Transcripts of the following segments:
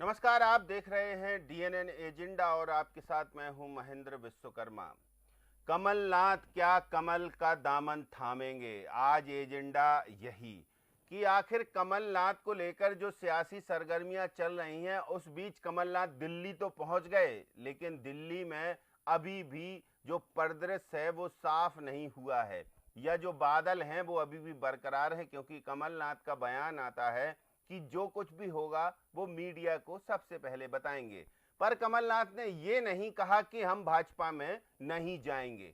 नमस्कार, आप देख रहे हैं डीएनएन एजेंडा और आपके साथ मैं हूं महेंद्र विश्वकर्मा। कमलनाथ क्या कमल का दामन थामेंगे? आज एजेंडा यही कि आखिर कमलनाथ को लेकर जो सियासी सरगर्मियां चल रही हैं, उस बीच कमलनाथ दिल्ली तो पहुंच गए, लेकिन दिल्ली में अभी भी जो परिदृश्य है वो साफ नहीं हुआ है, या जो बादल हैं वो अभी भी बरकरार हैं, क्योंकि कमलनाथ का बयान आता है कि जो कुछ भी होगा वो मीडिया को सबसे पहले बताएंगे। पर कमलनाथ ने ये नहीं कहा कि हम भाजपा में नहीं जाएंगे।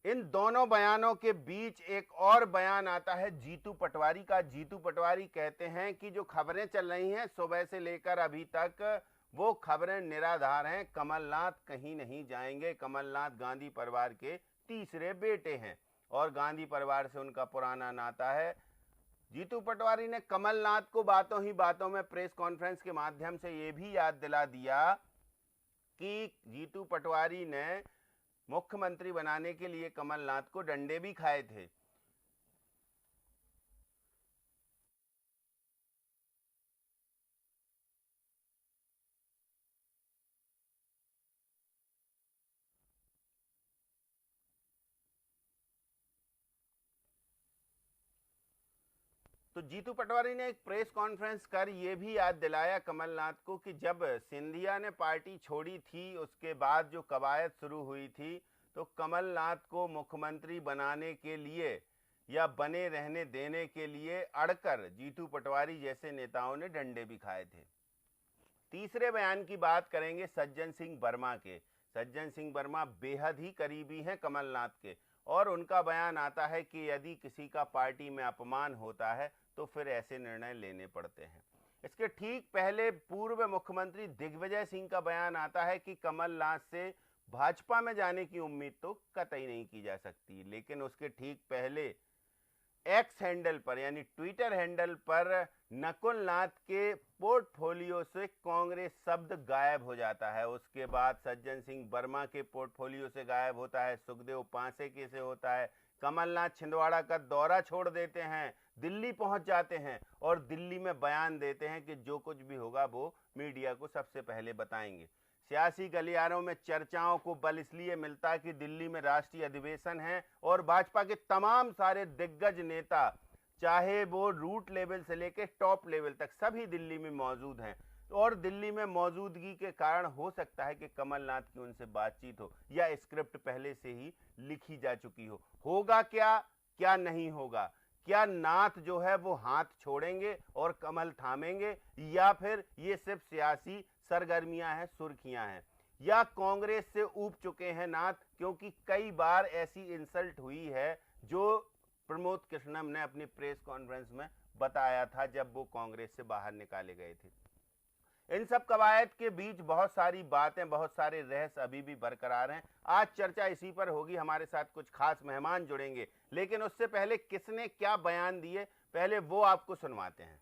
इन दोनों बयानों के बीच एक और बयान आता है जीतू पटवारी का। जीतू पटवारी कहते हैं कि जो खबरें चल रही हैं सुबह से लेकर अभी तक, वो खबरें निराधार हैं, कमलनाथ कहीं नहीं जाएंगे। कमलनाथ गांधी परिवार के तीसरे बेटे हैं और गांधी परिवार से उनका पुराना नाता है। जीतू पटवारी ने कमलनाथ को बातों ही बातों में प्रेस कॉन्फ्रेंस के माध्यम से यह भी याद दिला दिया कि जीतू पटवारी ने मुख्यमंत्री बनाने के लिए कमलनाथ को डंडे भी खाए थे। तो जीतू पटवारी ने एक प्रेस कॉन्फ्रेंस कर यह भी याद दिलाया कमलनाथ को कि जब सिंधिया ने पार्टी छोड़ी थी, उसके बाद जो कवायद शुरू हुई थी, तो कमलनाथ को मुख्यमंत्री बनाने के लिए या बने रहने देने के लिए अड़कर जीतू पटवारी जैसे नेताओं ने डंडे भी खाए थे। तीसरे बयान की बात करेंगे सज्जन सिंह वर्मा के। सज्जन सिंह वर्मा बेहद ही करीबी हैं कमलनाथ के, और उनका बयान आता है कि यदि किसी का पार्टी में अपमान होता है तो फिर ऐसे निर्णय लेने पड़ते हैं। इसके ठीक पहले पूर्व मुख्यमंत्री दिग्विजय सिंह का बयान आता है कि कमलनाथ से भाजपा में जाने की उम्मीद तो कतई नहीं की जा सकती, लेकिन उसके ठीक पहले एक्स हैंडल पर यानी ट्विटर हैंडल पर नकुल नाथ के पोर्टफोलियो से कांग्रेस शब्द गायब हो जाता है। उसके बाद सज्जन सिंह वर्मा के पोर्टफोलियो से गायब होता है, सुखदेव पांसे के से होता है। कमलनाथ छिंदवाड़ा का दौरा छोड़ देते हैं, दिल्ली पहुंच जाते हैं और दिल्ली में बयान देते हैं कि जो कुछ भी होगा वो मीडिया को सबसे पहले बताएंगे। सियासी गलियारों में चर्चाओं को बल इसलिए मिलता है कि दिल्ली में राष्ट्रीय अधिवेशन है और भाजपा के तमाम सारे दिग्गज नेता, चाहे वो रूट लेवल से लेकर टॉप लेवल तक, सभी दिल्ली में मौजूद हैं। और दिल्ली में मौजूदगी के कारण हो सकता है कि कमलनाथ की उनसे बातचीत हो या स्क्रिप्ट पहले से ही लिखी जा चुकी हो। होगा क्या क्या नहीं होगा? क्या नाथ जो है वो हाथ छोड़ेंगे और कमल थामेंगे, या फिर ये सिर्फ सियासी सरगर्मियां हैं, सुर्खियां हैं, या कांग्रेस से ऊब चुके हैं नाथ? क्योंकि कई बार ऐसी इंसल्ट हुई है जो प्रमोद कृष्णम ने अपनी प्रेस कॉन्फ्रेंस में बताया था जब वो कांग्रेस से बाहर निकाले गए थे। इन सब कवायद के बीच बहुत सारी बातें, बहुत सारे रहस्य अभी भी बरकरार हैं। आज चर्चा इसी पर होगी। हमारे साथ कुछ खास मेहमान जुड़ेंगे, लेकिन उससे पहले किसने क्या बयान दिए, पहले वो आपको सुनवाते हैं।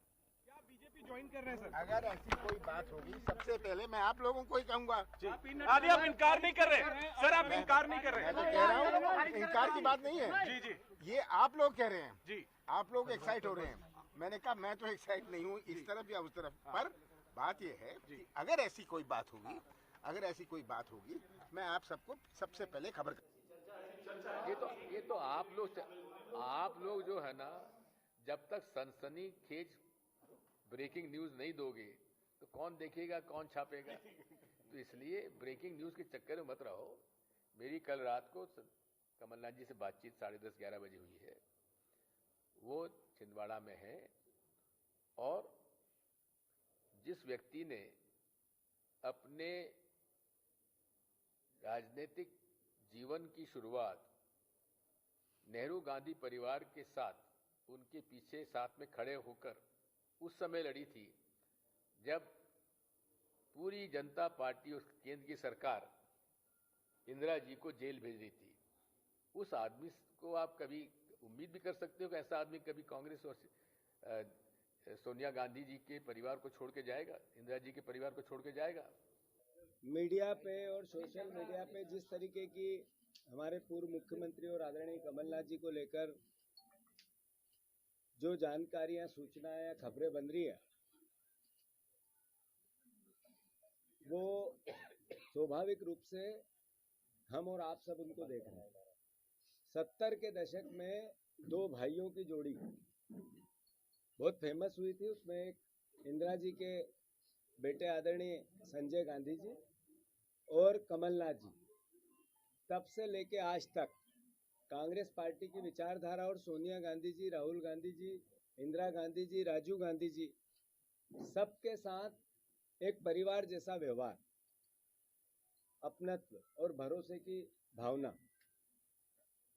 क्या बीजेपी ज्वाइन कर रहे हैं सर? अगर ऐसी कोई बात होगी, सबसे पहले मैं आप लोगों को ही कहूंगा। आदि आप इनकार नहीं कर रहे सर, आप इनकार नहीं कर रहे। मैं तो कह रहा हूँ, इनकार की बात नहीं है जी जी ये आप लोग कह रहे हैं जी, आप लोग एक्साइट हो रहे हैं। मैंने कहा मैं तो एक्साइट नहीं हूँ इस तरफ या उस तरफ, पर बात यह है कि अगर ऐसी कोई बात होगी, मैं आप सबको सबसे पहले खबर ये तो आप लोग जो है ना, जब तक सनसनीखेज ब्रेकिंग न्यूज नहीं दोगे तो कौन देखेगा, कौन छापेगा? तो इसलिए ब्रेकिंग न्यूज के चक्कर में मत रहो। मेरी कल रात को कमलनाथ जी से बातचीत 10:30-11 बजे हुई है। वो छिंदवाड़ा में है और जिस व्यक्ति ने अपने राजनीतिक जीवन की शुरुआत नेहरू गांधी परिवार के साथ, उनके पीछे साथ में खड़े होकर उस समय लड़ी थी जब पूरी जनता पार्टी और केंद्र की सरकार इंदिरा जी को जेल भेज रही थी। उस आदमी को आप कभी उम्मीद भी कर सकते हो कि ऐसा आदमी कभी कांग्रेस और सोनिया गांधी जी के परिवार को छोड़ के जाएगा, इंदिरा जी के परिवार को छोड़ के जाएगा? मीडिया पे और सोशल मीडिया पे जिस तरीके की हमारे पूर्व मुख्यमंत्री और आदरणीय कमलनाथ जी को लेकर जो जानकारियां, सूचनाएं या खबरें बन रही है, वो स्वाभाविक रूप से हम और आप सब उनको देख रहे हैं। 70 के दशक में दो भाइयों की जोड़ी बहुत फेमस हुई थी। उसमें एक इंदिरा जी के बेटे आदरणीय संजय गांधी जी और कमलनाथ जी। तब से लेके आज तक कांग्रेस पार्टी की विचारधारा और सोनिया गांधी जी, राहुल गांधी जी, इंदिरा गांधी जी, राजीव गांधी जी, सबके साथ एक परिवार जैसा व्यवहार, अपनत्व और भरोसे की भावना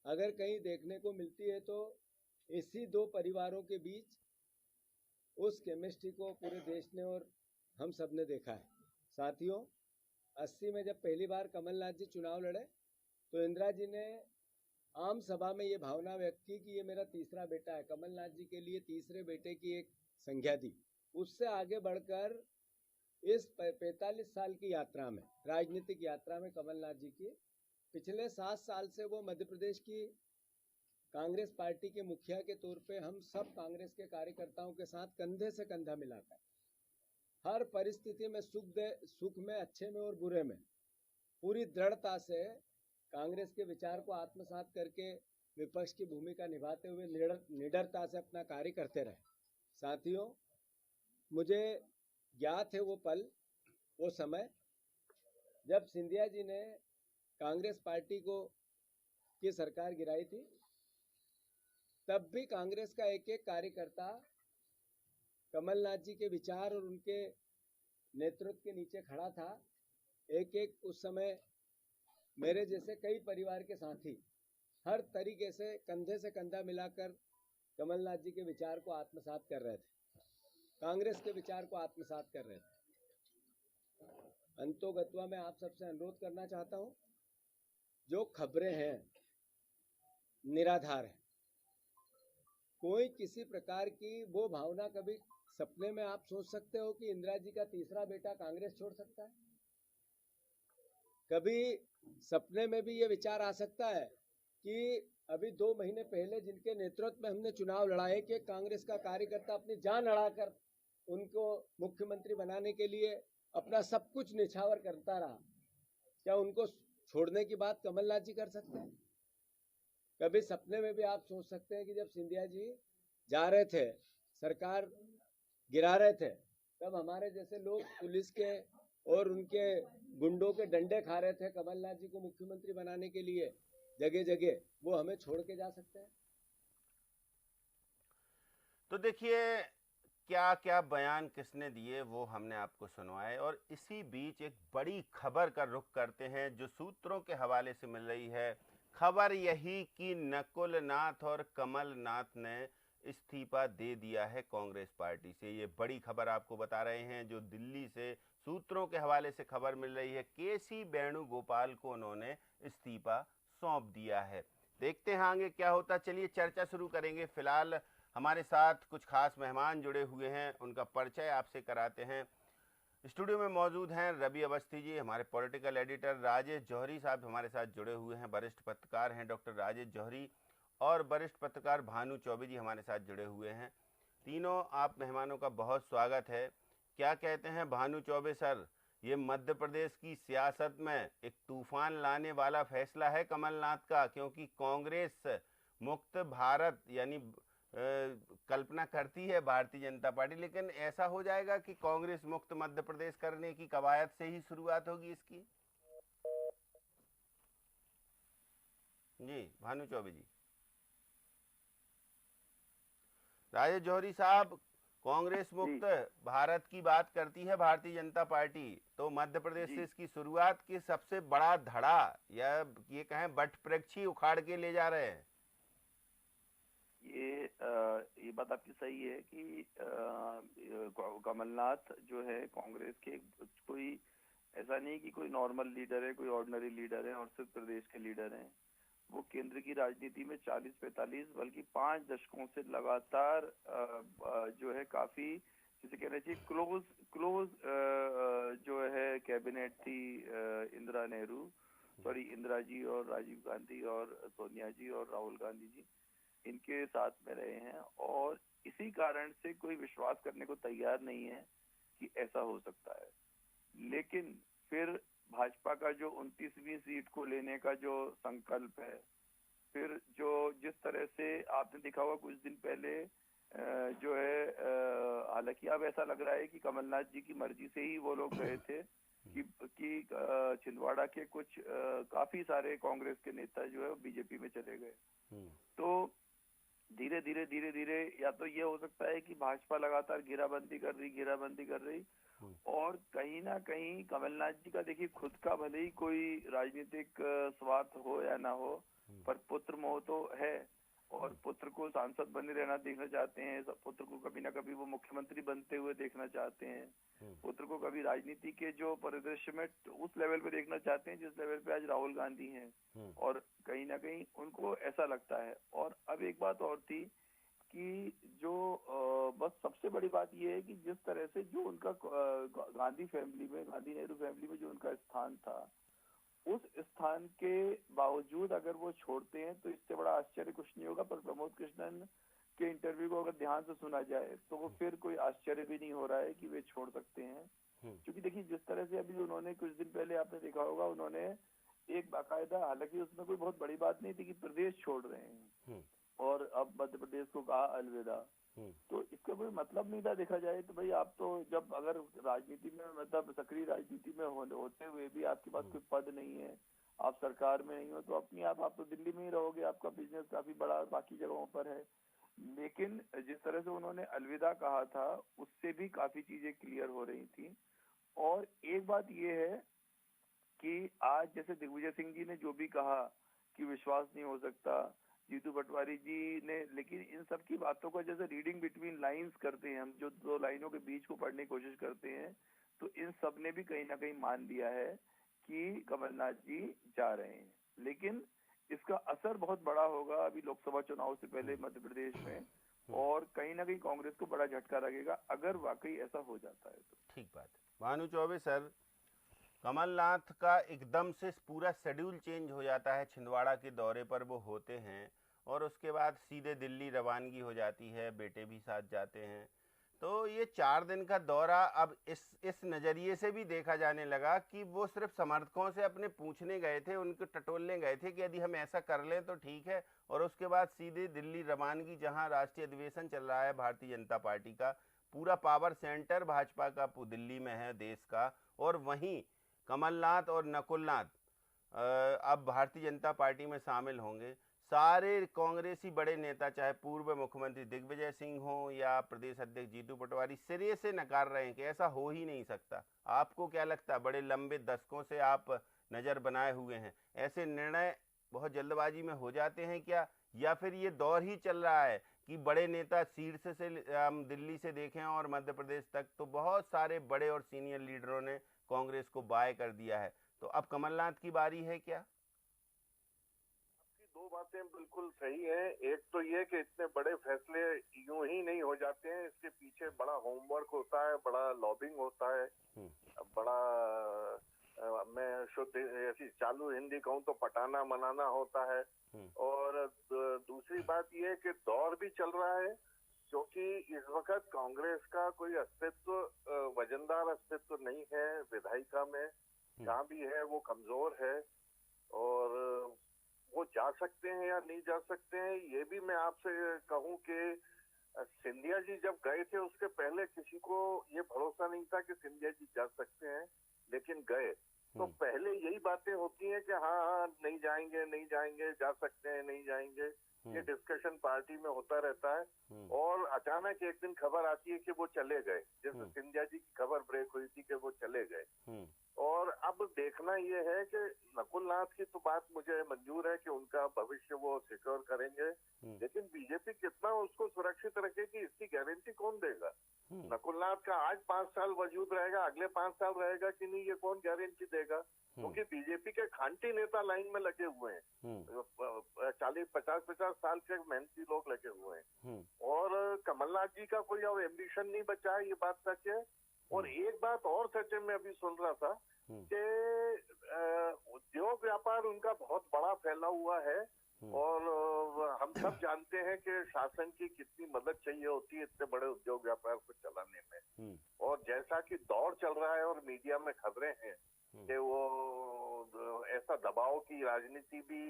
अगर कहीं देखने को मिलती है तो इसी दो परिवारों के बीच उस केमिस्ट्री को पूरे देश ने और हम सब ने देखा है। साथियों, 80 में जब पहली बार कमलनाथ जी चुनाव लड़े तो इंदिरा जी ने आम सभा में ये भावना व्यक्त की कि ये मेरा तीसरा बेटा है। कमलनाथ जी के लिए तीसरे बेटे की एक संज्ञा दी। उससे आगे बढ़कर इस 45 साल की यात्रा में, राजनीतिक यात्रा में कमलनाथ जी की पिछले 7 साल से वो मध्य प्रदेश की कांग्रेस पार्टी के मुखिया के तौर पे हम सब कांग्रेस के कार्यकर्ताओं के साथ कंधे से कंधा मिलाकर हर परिस्थिति में सुख में, अच्छे में और बुरे में पूरी दृढ़ता से कांग्रेस के विचार को आत्मसात करके विपक्ष की भूमिका निभाते हुए निडरता से अपना कार्य करते रहे। साथियों, मुझे ज्ञात है वो पल, वो समय जब सिंधिया जी ने कांग्रेस पार्टी की सरकार गिराई थी। तब भी कांग्रेस का एक एक कार्यकर्ता कमलनाथ जी के विचार और उनके नेतृत्व के नीचे खड़ा था। एक एक उस समय मेरे जैसे कई परिवार के साथी हर तरीके से कंधे से कंधा मिलाकर कमलनाथ जी के विचार को आत्मसात कर रहे थे, कांग्रेस के विचार को आत्मसात कर रहे थे। अंतोगत्वा मैं आप सबसे अनुरोध करना चाहता हूं, जो खबरें हैं निराधार है। कोई किसी प्रकार की वो भावना कभी सपने में आप सोच सकते हो कि इंदिरा जी का तीसरा बेटा कांग्रेस छोड़ सकता है? कभी सपने में भी ये विचार आ सकता है कि अभी 2 महीने पहले जिनके नेतृत्व में हमने चुनाव लड़ाए कि कांग्रेस का कार्यकर्ता अपनी जान लड़ाकर उनको मुख्यमंत्री बनाने के लिए अपना सब कुछ निछावर करता रहा, क्या उनको छोड़ने की बात कमलनाथ जी कर सकते हैं? कभी सपने में भी आप सोच सकते हैं कि जब सिंधिया जी जा रहे थे, सरकार गिरा रहे थे, तब हमारे जैसे लोग पुलिस के और उनके गुंडों के डंडे खा रहे थे कमलनाथ जी को मुख्यमंत्री बनाने के लिए जगह जगह, वो हमें छोड़ के जा सकते हैं? तो देखिए क्या क्या बयान किसने दिए वो हमने आपको सुनवाए, और इसी बीच एक बड़ी खबर का रुख करते हैं जो सूत्रों के हवाले से मिल रही है। खबर यही कि नकुल नाथ और कमलनाथ ने इस्तीफा दे दिया है कांग्रेस पार्टी से। ये बड़ी खबर आपको बता रहे हैं जो दिल्ली से सूत्रों के हवाले से खबर मिल रही है। केसी वेणुगोपाल को उन्होंने इस्तीफा सौंप दिया है। देखते हैं आगे क्या होता। चलिए चर्चा शुरू करेंगे। फिलहाल हमारे साथ कुछ खास मेहमान जुड़े हुए हैं, उनका परिचय आपसे कराते हैं। स्टूडियो में मौजूद हैं रवि अवस्थी जी, हमारे पॉलिटिकल एडिटर। राजेश जौहरी साहब हमारे साथ जुड़े हुए हैं, वरिष्ठ पत्रकार हैं डॉक्टर राजेश जौहरी, और वरिष्ठ पत्रकार भानु चौबे जी हमारे साथ जुड़े हुए हैं। तीनों आप मेहमानों का बहुत स्वागत है। क्या कहते हैं भानु चौबे सर, ये मध्य प्रदेश की सियासत में एक तूफान लाने वाला फैसला है कमलनाथ का, क्योंकि कांग्रेस मुक्त भारत यानी कल्पना करती है भारतीय जनता पार्टी, लेकिन ऐसा हो जाएगा कि कांग्रेस मुक्त मध्य प्रदेश करने की कवायद से ही शुरुआत होगी इसकी। जी भानु चौबे जी। राजेश जौहरी साहब, कांग्रेस मुक्त भारत की बात करती है भारतीय जनता पार्टी, तो मध्य प्रदेश से इसकी शुरुआत की सबसे बड़ा धड़ा या ये कहें बटपृक्षी उखाड़ के ले जा रहे हैं। ये बात आपकी सही है कि कमलनाथ जो है कांग्रेस के कोई ऐसा नहीं कि कोई नॉर्मल लीडर है, कोई ऑर्डिनरी लीडर है और सिर्फ प्रदेश के लीडर हैं। वो केंद्र की राजनीति में 40-45 बल्कि 5 दशकों से लगातार जो है काफी जिसे कहना चाहिए क्लोज जो है कैबिनेट थी इंदिरा जी और राजीव गांधी और सोनिया जी और राहुल गांधी जी, इनके साथ में रहे हैं, और इसी कारण से कोई विश्वास करने को तैयार नहीं है कि ऐसा हो सकता है। लेकिन फिर भाजपा का जो 29वीं सीट को लेने का जो संकल्प है, फिर जो जिस तरह से आपने देखा होगा कुछ दिन पहले जो है, हालांकि अब ऐसा लग रहा है कि कमलनाथ जी की मर्जी से ही वो लोग गए थे कि छिंदवाड़ा के कुछ काफी सारे कांग्रेस के नेता जो है बीजेपी में चले गए। तो धीरे धीरे या तो ये हो सकता है कि भाजपा लगातार घेराबंदी कर रही और कहीं ना कहीं कमलनाथ जी का देखिए खुद का भले ही कोई राजनीतिक स्वार्थ हो या ना हो, पर पुत्र मोह तो है और पुत्र को सांसद बने रहना देखना चाहते हैं, पुत्र को कभी ना कभी वो मुख्यमंत्री बनते हुए देखना चाहते हैं, पुत्र को कभी राजनीति के जो परिदृश्य में उस लेवल पे देखना चाहते हैं जिस लेवल पे आज राहुल गांधी हैं, और कहीं ना कहीं उनको ऐसा लगता है। और अब एक बात और थी कि जो बस सबसे बड़ी बात ये है कि जिस तरह से जो उनका गांधी नेहरू फैमिली में जो उनका स्थान था, उस स्थान के बावजूद अगर वो छोड़ते हैं तो इससे बड़ा आश्चर्य कुछ नहीं होगा। पर प्रमोद कृष्णन के इंटरव्यू को अगर ध्यान से सुना जाए तो वो फिर कोई आश्चर्य भी नहीं हो रहा है कि वे छोड़ सकते हैं, क्योंकि देखिए जिस तरह से अभी उन्होंने कुछ दिन पहले आपने देखा होगा, उन्होंने एक बाकायदा, हालांकि उसमें कोई बहुत बड़ी बात नहीं थी कि प्रदेश छोड़ रहे हैं और अब मध्य प्रदेश को कहा अलविदा, तो इसका कोई मतलब नहीं था। देखा जाए तो भाई आप तो जब अगर राजनीति में मतलब सक्रिय राजनीति में होते हुए भी आपके पास कोई पद नहीं है, आप सरकार में नहीं हो, तो अपनी आप तो दिल्ली में ही रहोगे, आपका बिजनेस काफी बड़ा बाकी जगहों पर है। लेकिन जिस तरह से उन्होंने अलविदा कहा था उससे भी काफी चीजें क्लियर हो रही थी। और एक बात ये है कि आज जैसे दिग्विजय सिंह जी ने जो भी कहा कि विश्वास नहीं हो सकता, जीतू पटवारी जी ने, लेकिन इन सब की बातों का जैसे रीडिंग बिटवीन लाइंस करते हैं हम, जो दो लाइनों के बीच को पढ़ने की कोशिश करते हैं, तो इन सब ने भी कहीं ना कहीं मान लिया है कि कमलनाथ जी जा रहे हैं। लेकिन इसका असर बहुत बड़ा होगा अभी लोकसभा चुनाव से पहले मध्य प्रदेश में, और कहीं ना कहीं कांग्रेस को बड़ा झटका लगेगा अगर वाकई ऐसा हो जाता है तो। ठीक बात है। भानु चौबे सर, कमलनाथ का एकदम से पूरा शेड्यूल चेंज हो जाता है, छिंदवाड़ा के दौरे पर वो होते हैं और उसके बाद सीधे दिल्ली रवानगी हो जाती है, बेटे भी साथ जाते हैं। तो ये 4 दिन का दौरा अब इस नज़रिए से भी देखा जाने लगा कि वो सिर्फ समर्थकों से अपने पूछने गए थे, उनको टटोलने गए थे कि यदि हम ऐसा कर लें तो ठीक है, और उसके बाद सीधे दिल्ली रवानगी, जहां राष्ट्रीय अधिवेशन चल रहा है भारतीय जनता पार्टी का, पूरा पावर सेंटर भाजपा का दिल्ली में है देश का, और वहीं कमलनाथ और नकुलनाथ अब भारतीय जनता पार्टी में शामिल होंगे। सारे कांग्रेसी बड़े नेता, चाहे पूर्व मुख्यमंत्री दिग्विजय सिंह हो या प्रदेश अध्यक्ष जीतू पटवारी, सिरे से नकार रहे हैं कि ऐसा हो ही नहीं सकता। आपको क्या लगता है, बड़े लंबे दशकों से आप नज़र बनाए हुए हैं, ऐसे निर्णय बहुत जल्दबाजी में हो जाते हैं क्या, या फिर ये दौर ही चल रहा है कि बड़े नेता शीर्ष से हम दिल्ली से देखें और मध्य प्रदेश तक तो बहुत सारे बड़े और सीनियर लीडरों ने कांग्रेस को बाय कर दिया है, तो अब कमलनाथ की बारी है क्या? आपकी दो बातें बिल्कुल सही हैं। एक तो ये कि इतने बड़े फैसले यूं ही नहीं हो जाते हैं, इसके पीछे बड़ा होमवर्क होता है, बड़ा लॉबिंग होता है, बड़ा मैं शुद्ध ऐसी चालू हिंदी कहूँ तो पटाना मनाना होता है। और दूसरी बात ये कि दौर भी चल रहा है, क्योंकि इस वक्त कांग्रेस का कोई अस्तित्व, वजनदार अस्तित्व नहीं है विधायिका में, जहाँ भी है वो कमजोर है, और वो जा सकते हैं या नहीं जा सकते हैं ये भी मैं आपसे कहूँ कि सिंधिया जी जब गए थे उसके पहले किसी को ये भरोसा नहीं था कि सिंधिया जी जा सकते हैं, लेकिन गए तो पहले यही बातें होती हैं कि हाँ नहीं जाएंगे, जा सकते हैं नहीं जाएंगे, ये डिस्कशन पार्टी में होता रहता है, और अचानक एक दिन खबर आती है कि वो चले गए, जैसे सिंधिया जी की खबर ब्रेक हुई थी कि वो चले गए। और अब देखना ये है कि नकुलनाथ की तो बात मुझे मंजूर है कि उनका भविष्य वो सिक्योर करेंगे, लेकिन बीजेपी कितना उसको सुरक्षित रखेगी इसकी गारंटी कौन देगा? नकुलनाथ का आज 5 साल वजूद रहेगा, अगले 5 साल रहेगा कि नहीं, ये कौन गारंटी देगा? क्योंकि बीजेपी के खांटी नेता लाइन में लगे हुए हैं, 40-50 साल के मेहनती लोग लगे हुए हैं, और कमलनाथ जी का कोई अब एम्बिशन नहीं बचा है, ये बात सच है। और एक बात और सच है, मैं अभी सुन रहा था कि उद्योग व्यापार उनका बहुत बड़ा फैला हुआ है, और हम सब जानते हैं कि शासन की कितनी मदद चाहिए होती है इतने बड़े उद्योग व्यापार को चलाने में। और जैसा कि दौर चल रहा है और मीडिया में खबरें हैं कि वो ऐसा दबाव की राजनीति भी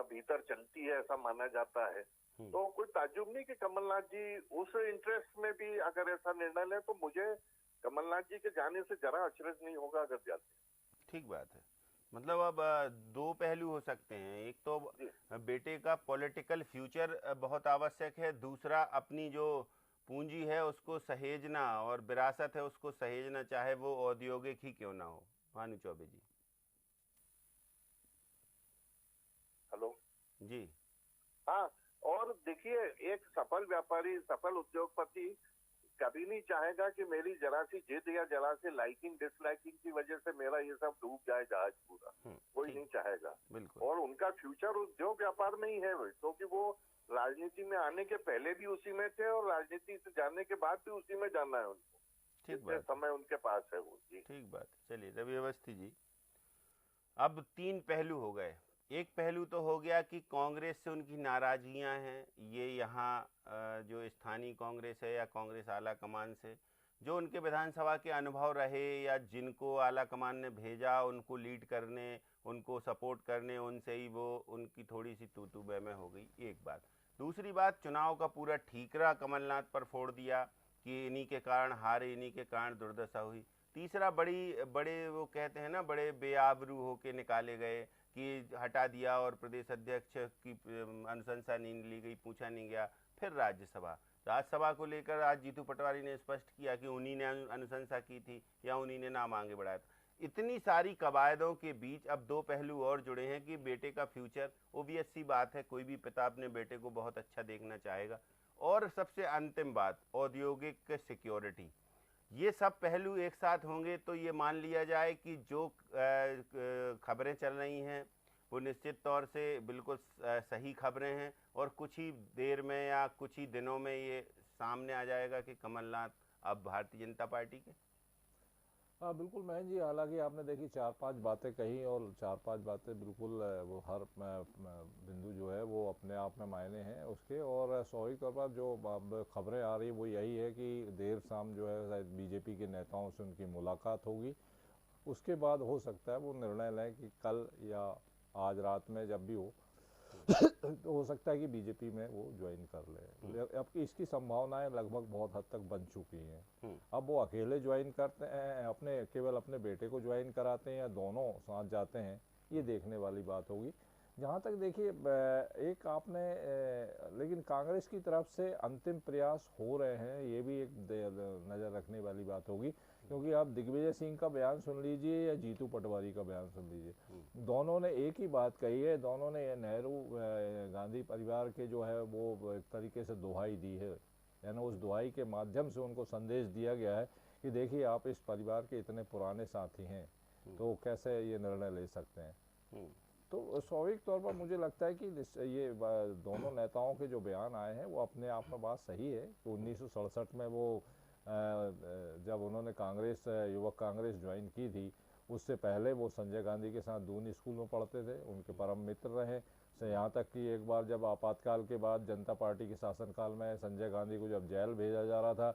भीतर चलती है, ऐसा माना जाता है। तो कोई ताज्जुब नहीं कि कमलनाथ जी उस इंटरेस्ट में भी अगर ऐसा निर्णय लें, तो मुझे कमलनाथ जी के जाने से जरा अचरज नहीं होगा अगर जाते। ठीक बात है। मतलब अब दो पहलू हो सकते हैं, एक तो बेटे का पॉलिटिकल फ्यूचर बहुत आवश्यक है, दूसरा अपनी जो पूंजी है उसको सहेजना और विरासत है उसको सहेजना, चाहे वो औद्योगिक ही क्यों ना हो। भानु चौबे जी। हेलो जी। हाँ, और देखिए एक सफल व्यापारी, सफल उद्योगपति कभी नहीं चाहेगा कि मेरी जरा सी जिद या जरा सी लाइकिंग डिसलाइकिंग की वजह से मेरा ये सब डूब जाए जहाज पूरा। कोई नहीं चाहेगा। और उनका फ्यूचर उद्योग व्यापार में ही है, क्योंकि वो राजनीति में आने के पहले भी उसी में थे और राजनीति से जाने के बाद भी उसी में जाना है उनको। ठीक बात, समय उनके पास है वो। जी ठीक बात। चलिए रवि अवस्थी जी, अब तीन पहलू हो गए। एक पहलू तो हो गया कि कांग्रेस से उनकी नाराजगियां हैं, ये यहाँ जो स्थानीय कांग्रेस है या कांग्रेस आला कमान से, जो उनके विधानसभा के अनुभव रहे या जिनको आला कमान ने भेजा उनको लीड करने, उनको सपोर्ट करने, उनसे ही वो उनकी थोड़ी सी तू बे में हो गई। एक बात। दूसरी बात, चुनाव का पूरा ठीकरा कमलनाथ पर फोड़ दिया कि इन्हीं के कारण हारे, इन्हीं के कारण दुर्दशा हुई। तीसरा, बड़े वो कहते हैं ना, बड़े बेआबरू होके निकाले गए कि हटा दिया और प्रदेश अध्यक्ष की अनुशंसा नहीं ली गई, पूछा नहीं गया। फिर राज्यसभा को लेकर आज जीतू पटवारी ने स्पष्ट किया कि उन्हीं ने अनुशंसा की थी या उन्हीं ने नाम आगे बढ़ाया था। इतनी सारी कवायदों के बीच अब दो पहलू और जुड़े हैं कि बेटे का फ्यूचर, ओबियस सी बात है, कोई भी पिता अपने बेटे को बहुत अच्छा देखना चाहेगा। और सबसे अंतिम बात, औद्योगिक सिक्योरिटी। ये सब पहलू एक साथ होंगे तो ये मान लिया जाए कि जो खबरें चल रही हैं वो निश्चित तौर से बिल्कुल सही खबरें हैं और कुछ ही देर में या कुछ ही दिनों में ये सामने आ जाएगा कि कमलनाथ अब भारतीय जनता पार्टी के। हाँ बिल्कुल महेंद्र जी, हालांकि आपने देखी 4-5 बातें कही और 4-5 बातें बिल्कुल वो हर बिंदु जो है वो अपने आप में मायने हैं उसके। और स्वाभाविक तौर पर जो खबरें आ रही वो यही है कि देर शाम जो है शायद बीजेपी के नेताओं से उनकी मुलाकात होगी। उसके बाद हो सकता है वो निर्णय लें कि कल या आज रात में जब भी हो तो हो सकता है कि बीजेपी में वो ज्वाइन कर ले। अब इसकी संभावनाएं लगभग बहुत हद तक बन चुकी हैं। अब वो अकेले ज्वाइन करते हैं, केवल अपने बेटे को ज्वाइन कराते हैं या दोनों साथ जाते हैं, ये देखने वाली बात होगी। जहाँ तक देखिए एक आपने लेकिन कांग्रेस की तरफ से अंतिम प्रयास हो रहे हैं, ये भी एक नज़र रखने वाली बात होगी। क्योंकि आप दिग्विजय सिंह का बयान सुन लीजिए या जीतू पटवारी का बयान सुन लीजिए, दोनों ने एक ही बात कही है। दोनों ने नेहरू गांधी परिवार के जो है वो एक तरीके से दुहाई दी है, यानी उस दुहाई के माध्यम से उनको संदेश दिया गया है कि देखिए आप इस परिवार के इतने पुराने साथी हैं तो कैसे ये निर्णय ले सकते हैं। तो स्वाभाविक तौर पर मुझे लगता है कि ये दोनों नेताओं के जो बयान आए हैं वो अपने आप में बात सही है। तो 1967 में वो जब उन्होंने कांग्रेस युवक कांग्रेस ज्वाइन की थी, उससे पहले वो संजय गांधी के साथ दून स्कूल में पढ़ते थे, उनके परम मित्र रहे। से यहाँ तक कि एक बार जब आपातकाल के बाद जनता पार्टी के शासनकाल में संजय गांधी को जब जेल भेजा जा रहा था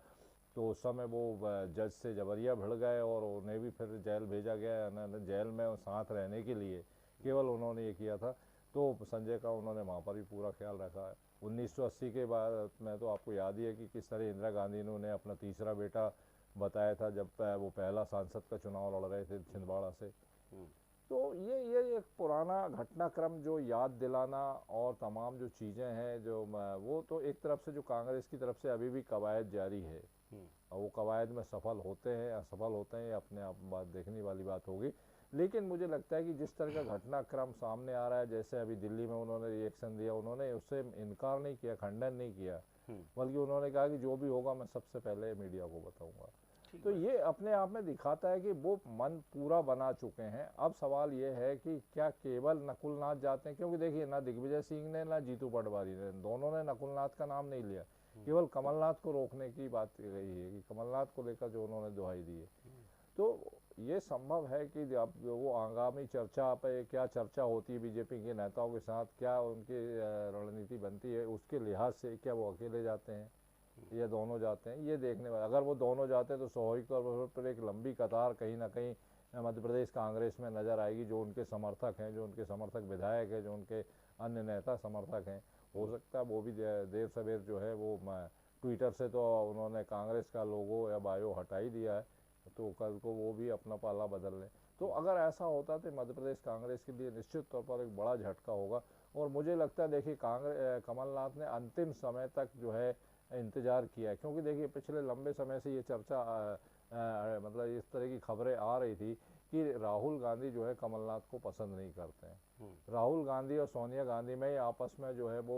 तो उस समय वो जज से जबरिया भिड़ गए और उन्हें भी फिर जेल भेजा गया। जेल में साथ रहने के लिए केवल उन्होंने ये किया था। तो संजय का उन्होंने वहाँ पर भी पूरा ख्याल रखा है। 1980 के बाद में तो आपको याद ही है कि किस तरह इंदिरा गांधी ने उन्हें अपना तीसरा बेटा बताया था जब वो पहला सांसद का चुनाव लड़ रहे थे छिंदवाड़ा से। तो ये एक पुराना घटनाक्रम जो याद दिलाना और तमाम जो चीज़ें हैं जो वो तो एक तरफ से जो कांग्रेस की तरफ से अभी भी कवायद जारी है और वो कवायद में सफल होते हैं असफल होते हैं, अपने आप बात देखने वाली बात होगी। लेकिन मुझे लगता है कि जिस तरह का घटनाक्रम सामने आ रहा है, जैसे अभी दिल्ली में उन्होंने रिएक्शन दिया, उन्होंने उससे इनकार नहीं किया, खंडन नहीं किया, बल्कि उन्होंने कहा कि जो भी होगा मैं सबसे पहले मीडिया को बताऊंगा। तो ये अपने आप में दिखाता है कि वो मन पूरा बना चुके हैं। अब सवाल ये है कि क्या केवल नकुलनाथ जाते हैं, क्योंकि देखिए ना दिग्विजय सिंह ने ना जीतू पटवारी ने, दोनों ने नकुलनाथ का नाम नहीं लिया, केवल कमलनाथ को रोकने की बात कही है कि कमलनाथ को लेकर जो उन्होंने दुहाई दी है। तो ये संभव है कि अब वो आगामी चर्चा पे क्या चर्चा होती है बीजेपी के नेताओं के साथ, क्या उनकी रणनीति बनती है, उसके लिहाज से क्या वो अकेले जाते हैं या दोनों जाते हैं, ये देखने वाला। अगर वो दोनों जाते हैं तो स्वाभाविक तौर पर एक लंबी कतार कहीं ना कहीं मध्य प्रदेश कांग्रेस में नज़र आएगी, जो उनके समर्थक हैं, जो उनके समर्थक विधायक हैं, जो उनके अन्य नेता समर्थक हैं। हो सकता है वो भी देर सवेर जो है वो ट्विटर से तो उन्होंने कांग्रेस का लोगो या बायो हटा ही दिया है, तो कल को वो भी अपना पाला बदल लें। तो अगर ऐसा होता तो मध्य प्रदेश कांग्रेस के लिए निश्चित तौर पर एक बड़ा झटका होगा। और मुझे लगता है देखिए कमलनाथ ने अंतिम समय तक जो है इंतज़ार किया है, क्योंकि देखिए पिछले लंबे समय से ये चर्चा मतलब इस तरह की खबरें आ रही थी कि राहुल गांधी जो है कमलनाथ को पसंद नहीं करते हैं। राहुल गांधी और सोनिया गांधी में आपस में जो है वो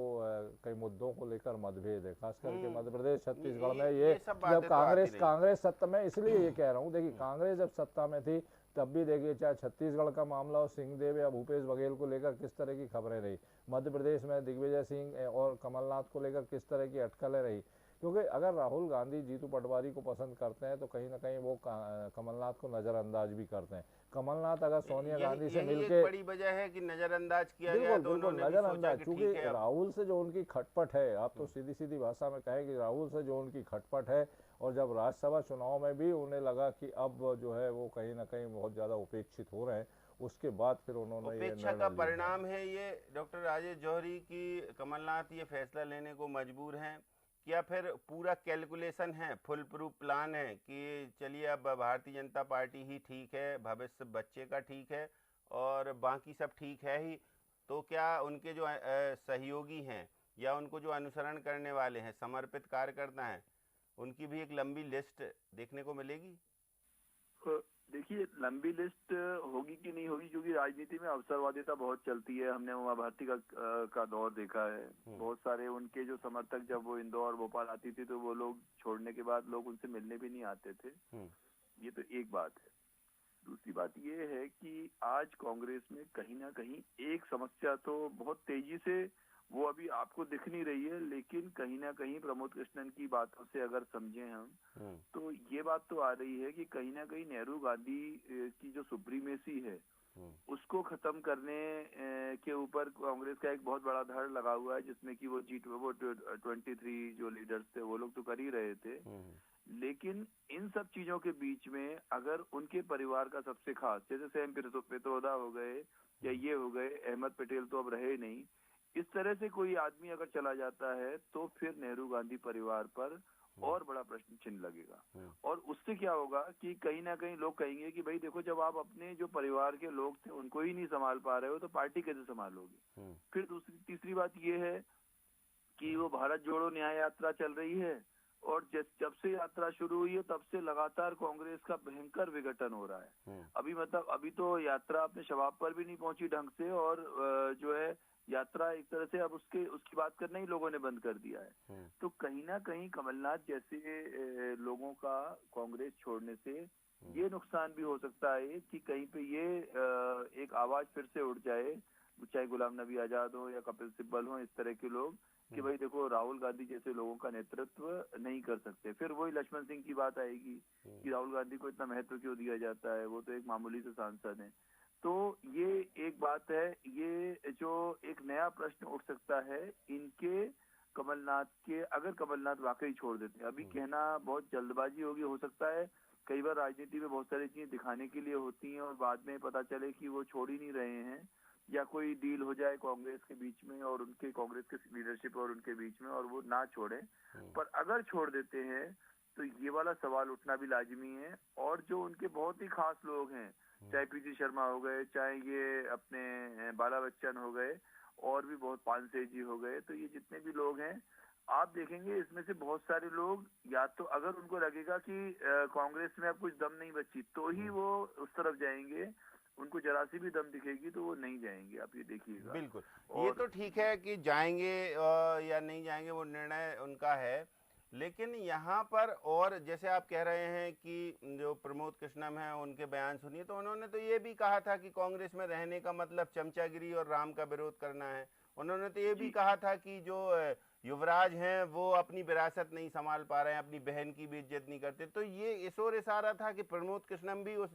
कई मुद्दों को लेकर मतभेद है, खास करके मध्य प्रदेश छत्तीसगढ़ में। ये जब कांग्रेस सत्ता में, इसलिए ये कह रहा हूँ, देखिए कांग्रेस जब सत्ता में थी तब भी देखिए चाहे छत्तीसगढ़ का मामला हो, सिंहदेव या भूपेश बघेल को लेकर किस तरह की खबरें रही, मध्य प्रदेश में दिग्विजय सिंह और कमलनाथ को लेकर किस तरह की अटकलें रही। क्योंकि अगर राहुल गांधी जीतू पटवारी को पसंद करते हैं तो कहीं ना कहीं वो कमलनाथ को नज़रअंदाज भी करते हैं। कमलनाथ अगर सोनिया गांधी से मिलके, बड़ी वजह है कि नज़रअंदाज किया गया, बिल्कुल नज़रअंदाज, क्योंकि राहुल से जो उनकी खटपट है, आप तो सीधी सीधी भाषा में कहें कि राहुल से जो उनकी खटपट है, और जब राज्यसभा चुनाव में भी उन्हें लगा कि अब जो है वो कहीं ना कहीं बहुत ज़्यादा उपेक्षित हो रहे हैं, उसके बाद फिर उन्होंने उपेक्षा का परिणाम है ये डॉक्टर राजेश जौहरी की कमलनाथ ये फैसला लेने को मजबूर हैं, या फिर पूरा कैलकुलेशन है, फुल प्रूफ प्लान है कि चलिए अब भारतीय जनता पार्टी ही ठीक है, भविष्य बच्चे का ठीक है और बाकी सब ठीक है ही, तो क्या उनके जो सहयोगी हैं या उनको जो अनुसरण करने वाले हैं, समर्पित कार्यकर्ता हैं, उनकी भी एक लंबी लिस्ट देखने को मिलेगी? देखिए लंबी लिस्ट होगी कि नहीं होगी, क्योंकि राजनीति में अवसरवादिता बहुत चलती है। हमने उमा भारती का दौर देखा है। बहुत सारे उनके जो समर्थक जब वो इंदौर भोपाल आती थी तो वो लोग छोड़ने के बाद लोग उनसे मिलने भी नहीं आते थे। ये तो एक बात है। दूसरी बात ये है कि आज कांग्रेस में कहीं ना कहीं एक समस्या तो बहुत तेजी से वो अभी आपको दिख नहीं रही है, लेकिन कहीं ना कहीं प्रमोद कृष्णन की बातों से अगर समझें हम तो ये बात तो आ रही है कि कहीं ना कहीं नेहरू गांधी की जो सुप्रीमेसी है उसको खत्म करने के ऊपर कांग्रेस का एक बहुत बड़ा धड़ लगा हुआ है, जिसमें कि वो G23 जो लीडर्स थे वो लोग तो कर ही रहे थे। लेकिन इन सब चीजों के बीच में अगर उनके परिवार का सबसे खास, जैसे सैम पित्रोदा हो गए या ये हो गए, अहमद पटेल तो अब रहे नहीं, इस तरह से कोई आदमी अगर चला जाता है तो फिर नेहरू गांधी परिवार पर और बड़ा प्रश्न चिन्ह लगेगा। और उससे क्या होगा कि कहीं ना कहीं लोग कहेंगे कि भाई देखो, जब आप अपने जो परिवार के लोग थे उनको ही नहीं संभाल पा रहे हो तो पार्टी कैसे संभालोगे। फिर तीसरी बात ये है कि वो भारत जोड़ो न्याय यात्रा चल रही है, और जब से यात्रा शुरू हुई है तब से लगातार कांग्रेस का भयंकर विघटन हो रहा है। अभी तो यात्रा अपने शबाब पर भी नहीं पहुंची ढंग से, और जो है यात्रा एक तरह से अब उसकी बात करना ही लोगों ने बंद कर दिया है। तो कहीं ना कहीं कमलनाथ जैसे लोगों का कांग्रेस छोड़ने से ये नुकसान भी हो सकता है कि कहीं पे ये एक आवाज फिर से उठ जाए, चाहे गुलाम नबी आजाद हो या कपिल सिब्बल हो, इस तरह के लोग, कि भाई देखो राहुल गांधी जैसे लोगों का नेतृत्व नहीं कर सकते। फिर वही लक्ष्मण सिंह की बात आएगी कि राहुल गांधी को इतना महत्व क्यों दिया जाता है, वो तो एक मामूली से सांसद है। तो ये एक बात है, ये जो एक नया प्रश्न उठ सकता है इनके कमलनाथ के, अगर कमलनाथ वाकई छोड़ देते हैं। अभी कहना बहुत जल्दबाजी होगी, हो सकता है कई बार राजनीति में बहुत सारी चीजें दिखाने के लिए होती हैं और बाद में पता चले कि वो छोड़ ही नहीं रहे हैं, या कोई डील हो जाए कांग्रेस के बीच में और उनके कांग्रेस के लीडरशिप और उनके बीच में और वो ना छोड़े। पर अगर छोड़ देते हैं तो ये वाला सवाल उठना भी लाजमी है। और जो उनके बहुत ही खास लोग हैं, चाहे पीसी शर्मा हो गए, चाहे ये अपने बाला बच्चन हो गए, और भी बहुत पानसे जी हो गए, तो ये जितने भी लोग हैं आप देखेंगे इसमें से बहुत सारे लोग, या तो अगर उनको लगेगा कि कांग्रेस में अब कुछ दम नहीं बची तो ही वो उस तरफ जाएंगे, उनको जरा सी भी दम दिखेगी तो वो नहीं जाएंगे। आप ये देखिएगा। बिल्कुल, ये तो ठीक है कि जाएंगे या नहीं जाएंगे वो निर्णय उनका है, लेकिन यहाँ पर और जैसे आप कह रहे हैं कि जो प्रमोद कृष्णम हैं उनके बयान सुनिए, तो उन्होंने तो ये भी कहा था कि कांग्रेस में रहने का मतलब चमचागिरी और राम का विरोध करना है। उन्होंने तो ये भी कहा था कि जो युवराज हैं वो अपनी विरासत नहीं संभाल पा रहे हैं, अपनी बहन की भी इज्जत नहीं करते। तो ये इस ओर इशारा था कि प्रमोद कृष्णम भी उस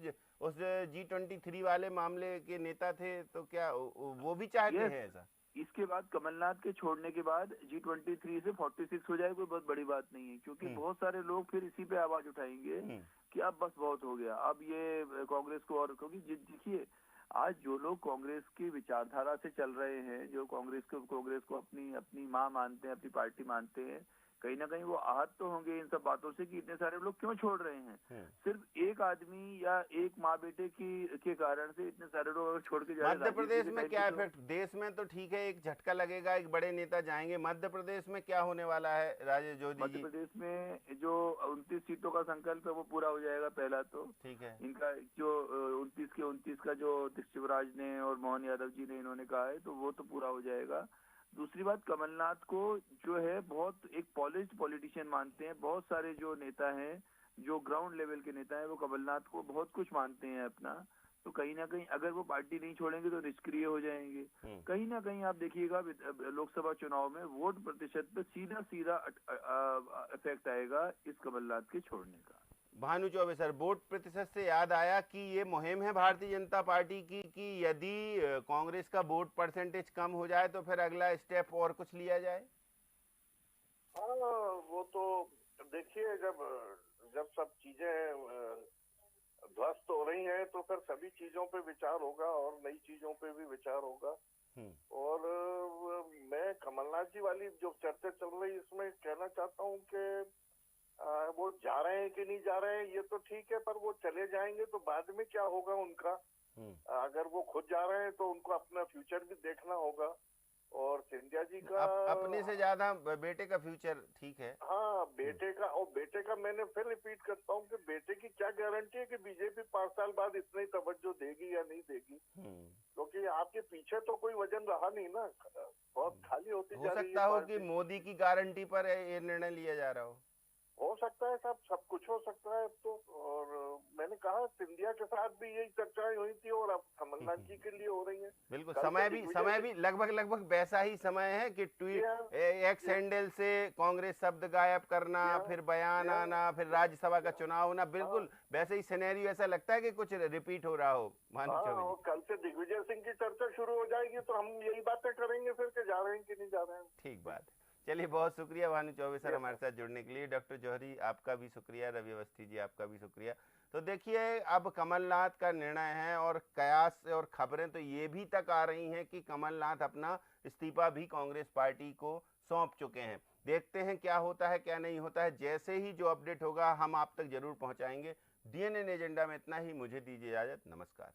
G23 वाले मामले के नेता थे, तो क्या वो भी चाहते हैं ऐसा? इसके बाद कमलनाथ के छोड़ने के बाद G23 से 46 हो जाए कोई बहुत बड़ी बात नहीं है, क्योंकि बहुत सारे लोग फिर इसी पे आवाज उठाएंगे कि अब बस बहुत हो गया, अब ये कांग्रेस को। और क्योंकि देखिए आज जो लोग कांग्रेस की विचारधारा से चल रहे हैं, जो कांग्रेस को अपनी माँ मानते हैं, अपनी पार्टी मानते हैं, कहीं ना कहीं वो आहत तो होंगे इन सब बातों से कि इतने सारे लोग क्यों छोड़ रहे हैं। सिर्फ एक आदमी या एक माँ बेटे के कारण से इतने सारे लोग छोड़ के जा रहे हैं। मध्य प्रदेश में क्या इफेक्ट? देश में तो ठीक है, एक झटका लगेगा, एक बड़े नेता जाएंगे। मध्य प्रदेश में क्या होने वाला है राजेश जोशी जी? मध्य प्रदेश में जो 29 सीटों का संकल्प है वो पूरा हो जाएगा। पहला तो ठीक है, इनका जो 29 का जो शिवराज ने और मोहन यादव जी ने इन्होंने कहा है, तो वो तो पूरा हो जाएगा। दूसरी बात, कमलनाथ को जो है बहुत एक पॉलिश्ड पॉलिटिशियन मानते हैं। बहुत सारे जो नेता हैं, जो ग्राउंड लेवल के नेता हैं, वो कमलनाथ को बहुत कुछ मानते हैं अपना। तो कहीं ना कहीं अगर वो पार्टी नहीं छोड़ेंगे तो निष्क्रिय हो जाएंगे। कहीं ना कहीं आप देखिएगा लोकसभा चुनाव में वोट प्रतिशत पे सीधा इफेक्ट आएगा इस कमलनाथ के छोड़ने का। भानु चौबे सर, वोट प्रतिशत से याद आया कि ये मुहिम है भारतीय जनता पार्टी की कि यदि कांग्रेस का वोट परसेंटेज कम हो जाए तो फिर अगला स्टेप और कुछ लिया जाए। हाँ, वो तो देखिए जब सब चीजें ध्वस्त हो रही हैं तो फिर सभी चीजों पे विचार होगा और नई चीजों पे भी विचार होगा। और मैं कमलनाथ जी वाली जो चर्चा चल रही इसमें कहना चाहता हूँ कि वो जा रहे हैं कि नहीं जा रहे हैं ये तो ठीक है, पर वो चले जाएंगे तो बाद में क्या होगा उनका? अगर वो खुद जा रहे हैं तो उनको अपना फ्यूचर भी देखना होगा। और सिंधिया जी का अपने से ज्यादा बेटे का फ्यूचर ठीक है। हाँ, बेटे का मैंने फिर रिपीट करता हूँ कि बेटे की क्या गारंटी है कि बीजेपी 5 साल बाद इतनी तवज्जो देगी या नहीं देगी, क्योंकि आपके पीछे तो कोई वजन रहा नहीं ना, बहुत खाली होती जा रही है। हो सकता हो कि मोदी की गारंटी पर ये निर्णय लिया जा रहा हो सकता है, सब कुछ हो सकता है। तो और मैंने कहा सिंधिया के साथ भी यही चर्चाएं हुई थी और अब कमलनाथ जी के लिए हो रही है। बिल्कुल, समय भी लगभग वैसा ही समय है कि ट्वीट एक्स हैंडल से कांग्रेस शब्द गायब करना, फिर बयान आना, फिर राज्यसभा का चुनाव होना, बिल्कुल वैसे ही सिनेरियो ऐसा लगता है कि कुछ रिपीट हो रहा हो। कल से दिग्विजय सिंह की चर्चा शुरू हो जाएगी तो हम यही बातें करेंगे फिर के जा रहे हैं कि नहीं जा रहे हैं। ठीक बात। चलिए, बहुत शुक्रिया भानु चौबे सर हमारे साथ जुड़ने के लिए। डॉक्टर जौहरी आपका भी शुक्रिया, रवि अवस्थी जी आपका भी शुक्रिया। तो देखिए, अब कमलनाथ का निर्णय है और कयास और खबरें तो ये भी तक आ रही हैं कि कमलनाथ अपना इस्तीफा भी कांग्रेस पार्टी को सौंप चुके हैं। देखते हैं क्या होता है क्या नहीं होता है। जैसे ही जो अपडेट होगा हम आप तक जरूर पहुंचाएंगे। DNN एजेंडा में इतना ही। मुझे दीजिए इजाजत। नमस्कार।